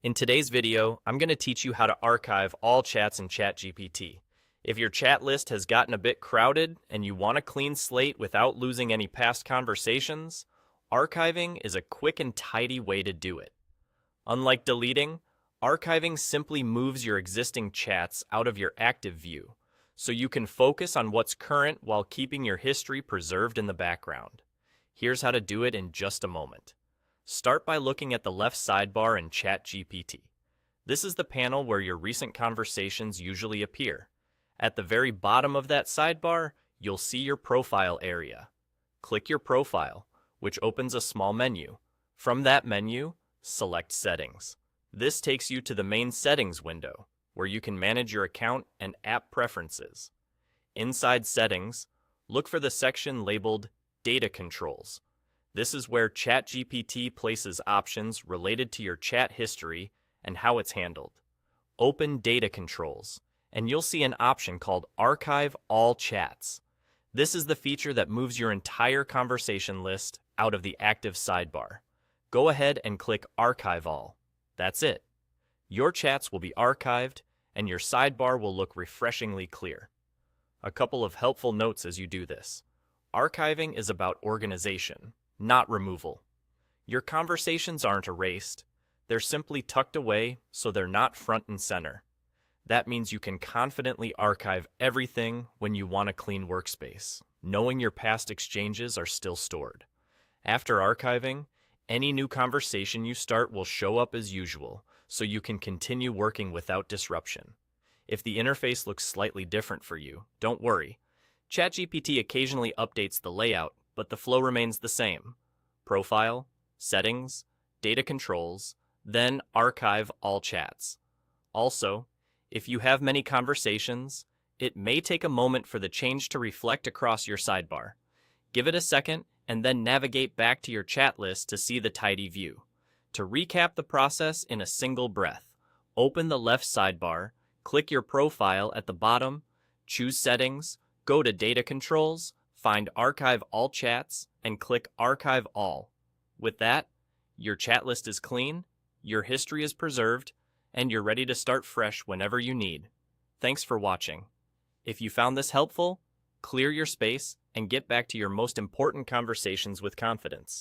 In today's video, I'm going to teach you how to archive all chats in ChatGPT. If your chat list has gotten a bit crowded and you want a clean slate without losing any past conversations, archiving is a quick and tidy way to do it. Unlike deleting, archiving simply moves your existing chats out of your active view, so you can focus on what's current while keeping your history preserved in the background. Here's how to do it in just a moment. Start by looking at the left sidebar in ChatGPT. This is the panel where your recent conversations usually appear. At the very bottom of that sidebar, you'll see your profile area. Click your profile, which opens a small menu. From that menu, select Settings. This takes you to the main Settings window, where you can manage your account and app preferences. Inside Settings, look for the section labeled Data Controls. This is where ChatGPT places options related to your chat history and how it's handled. Open Data Controls, and you'll see an option called Archive All Chats. This is the feature that moves your entire conversation list out of the active sidebar. Go ahead and click Archive All. That's it. Your chats will be archived, and your sidebar will look refreshingly clear. A couple of helpful notes as you do this. Archiving is about organization, not removal. Your conversations aren't erased. They're simply tucked away so they're not front and center. That means you can confidently archive everything when you want a clean workspace, knowing your past exchanges are still stored. After archiving, any new conversation you start will show up as usual, so you can continue working without disruption. If the interface looks slightly different for you, don't worry. ChatGPT occasionally updates the layout, but the flow remains the same. Profile, Settings, Data Controls, then Archive All Chats. Also, if you have many conversations, it may take a moment for the change to reflect across your sidebar. Give it a second and then navigate back to your chat list to see the tidy view. To recap the process in a single breath, open the left sidebar, click your profile at the bottom, choose Settings, go to Data Controls, find Archive All Chats, and click Archive All. With that, your chat list is clean, your history is preserved, and you're ready to start fresh whenever you need. Thanks for watching. If you found this helpful, clear your space and get back to your most important conversations with confidence.